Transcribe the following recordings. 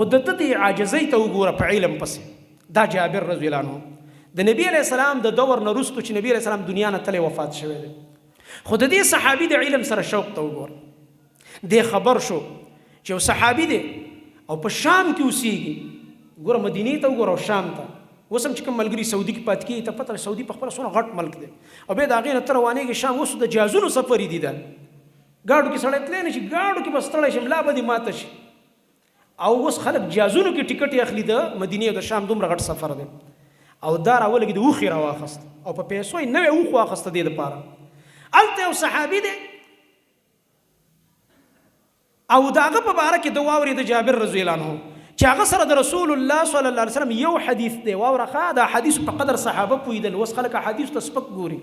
خو د دې عاجزۍ ته وګوره په علم پسې. دا جابر رضی الله عنه د نبی علیه السلام د دور نه وروسته چې نبی علیه السلام دنیا نه تللی وفات شوی دی، خو د دې صحابي د علم سره شوق ته وګوره. دی خبر شو چې یو صحابي دی او په شام کې اوسېږي. ګوره مدینې ته وګوره او شام ته. اوس هم چې کوم ملګري سعودي کې پاتې کېږي ته پته سعودي په خپله څومره غټ ملک دی او بیا د هغې نه ته روانېږي شام. اوس د جهازونو سفر دي ده، ګاډو کې سړی تللی نه شي، ګاډو کې به ستړی شي، ملا به دې ماته شي. او اوس خلک جهازونو کې ټکټ اخلي د مدینې او د شام، دومره غټ سفر دی. او دا راولګي د اوښې راواخست او په پیسو یې نوی اوښ واخسته دې دپاره. هلته یو صحابي دی او د هغه په باره کې د واورېده جابر رضی الله عنه چې هغه سره د رسول الله صلی الله علیه وسلم یو حدیث دی. واوره ښه د احادیثو په قدر صحابه پوهېدل. اوس خلک احادیثو ته سپک ګوري.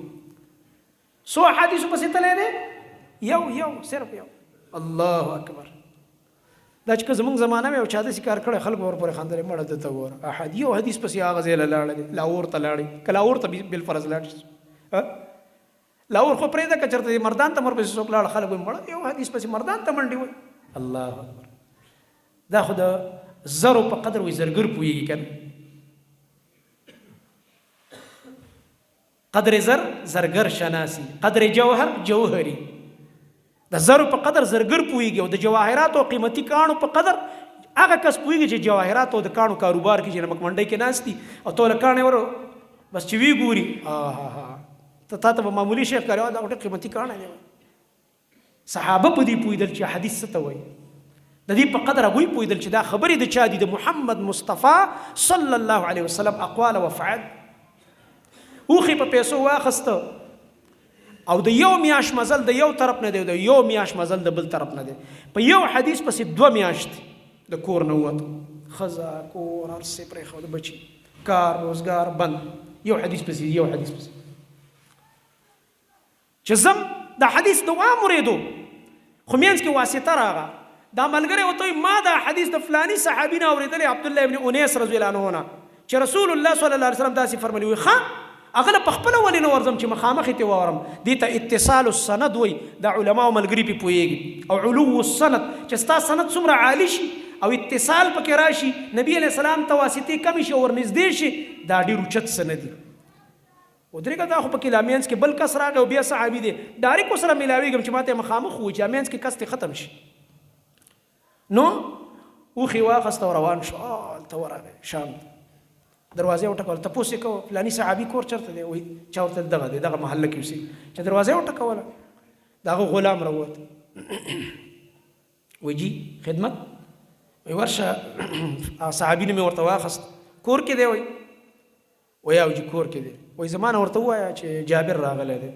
څو احادیثو پسې تللی دی؟ یو صرف یو. الله اکبر. دا چې که زمونږ زمانه وي او چا داسې کار کړی خلک به ورپورې خندلی مړه ده ته ګوره یو حدیث پسې هغه ځای له لاړه دی. لاهور ته لاړې که لاهور ته بالفرض لاړ شي، لاهور خو پرېږده که چېرته مردان ته ورپسې څوک لاړه خلک وایي مړه یو حدیث پسې مردان ته منډې وایي. الله اکبر. دا خو د زرو په قدر وي زرګر پوهېږي که نه. قدر زر زرګر شناسي، قدر جوهر جوهري. د زرو په قدر زرګر پوهېږي او د جواهراتو او قیمتي کاڼو په قدر هغه کس پوهېږي چې جواهراتو او د کاڼو کاروبار کې چې نمک منډۍ کې ناست دي او ته له کاڼې ور بس چې وی ګوري تا ته به معمولي شی ښکاري دا ډېر قیمتي کاڼی دی. صحابه په دې پوهېدل چې حدیث څه ته وایي. د دې په قدر هغوی پوهېدل چې دا خبرې د چا دي؟ د محمد مصطفی صلی الله علیه وسلم اقوال و افعال. اوښې په پیسو واخسته او د یو میاشت مزل د یو طرف نه دی او د یو میاشت مزل د بل طرف نه دی. په یو حدیث پسې 2 میاشتې د کور نه ووتو. ښځه کور هر څه یې پرېښود، بچي کار روزګار بند. یو حدیث پسې یو حدیث پسې چې زم د حدیث دوام اورېدو خو منځ کې واسطه راغله. دا ملګری ورته وایي ما دا حدیث د فلاني صحابي نه اورېدلی عبدالله ابن انیس رضی الله عنه نه چې رسول الله صلی الله علیه وسلم داسې فرمایي. وایي ښه هغه له پخپله ولې نه ورځم چې مخامخ یې واورم. دې ته اتصال السند وایي. دا علماو ملګري پې پوهېږي. او علو السند چې ستا سند څومره عالي شي او اتصال پکې راشي، نبي علیه السلام ته واسطې کمې شي او ورنږدې شي، دا ډېر اوچت سند دي. ودرېږه دا خو پکې لا منځ کې بل کس راغی او بیا صحابي دی ډایرکټ ورسره میلاوېږم چې ما ته یې مخامخ ووایي چې منځ کې کس دې ختم شي. نو اوښې واخسته او روان شو. هلته ورغی شام ته. دروازه وټکوله. تپوس یې کوه فلاني صحابي کور چېرته دی؟ وایي چا ورته دغه دی دغه محله کې اوسېږي. چې دروازه یې وټکوله د هغه غلام راووت. وایي جي خدمت؟ وایي ورشه صحابي نوم یې ورته واخست. کور کې دی؟ وایي او جي کور کې دی. وایي زما نه ورته ووایه چې جابر راغلی دی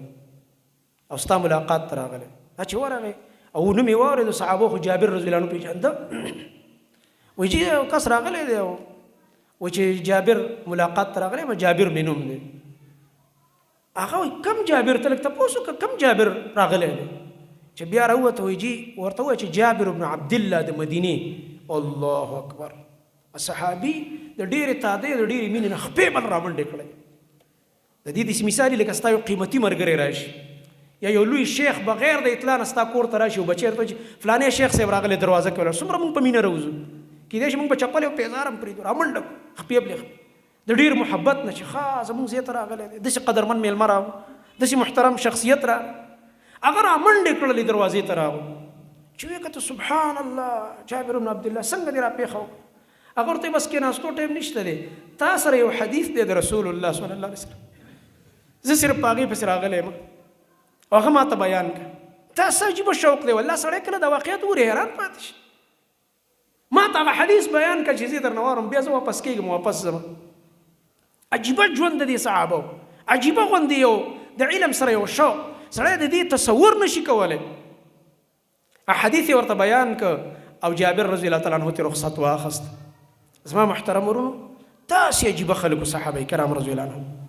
او ستا ملاقات ته راغلی. چې ورغی او نوم یې واورېد صحابو خو جابر رضی الله عنه پېژانده. وایي جي یو کس راغلی دی و چې جابر ملاقات ته راغلی ما جابر مې نوم دی. هغه وایي کم جابر؟ ته لږ تپوس وکړه کم جابر راغلی دی؟ چې بیا راووته. وایي جي ورته ووایه چې جابر بن عبدالله د مدینې. الله اکبر. صحابي د ډېرې تادۍ د ډېرې مینې نه خپې بل رامنډې کړی. د دې داسې مثال لکه ستا یو قیمتي ملګری راشي یا یو لوی شیخ بغیر د اطلاع نه ستا کور ته راشي او بچی ورته چې فلانی شیخ صاحب راغلی دروازه کې ولاړ. څومره موږ په مینه راوځو، کېدای شي موږ په چپل او پیزار هم پرېږدو رامنډه خپې بلې د ډېر محبت نه چې ښه زموږ ځای ته راغلی دی، داسې قدرمن میلمه راغو، داسې محترم شخصیت را هغه رامنډې کړلې دروازې ته راغو. چې ویې کته سبحان الله جابر بن عبدالله څنګه دې راپېښه وه؟ هغه ورته بس کېناستو ټایم نشته دی، تا سره یو حدیث دی د رسول الله صلی الله علیه وسلم، زه صرف په هغې پسې راغلی یم او هغه ما ته بیان کړه. تا څه عجیبه شوق دی والله سړی کله دا واقعیت وګوري حیران پاتې شي. ما ته هغه حدیث بیان کړه چې زه یې درنه واورم بیا زه واپس کېږم واپس ځم. عجیبه ژوند د دې صحابه عجیبه غوندې یو د علم سره یو شوق سړی د دې تصور نشي کولی. حدیث یې ورته بیان کړه او جابر رضی الله تعالی عنه ته رخصت واخست. زما محترم ورونو داسې عجیبه خلکو صحابه کرام رضی الله عنهم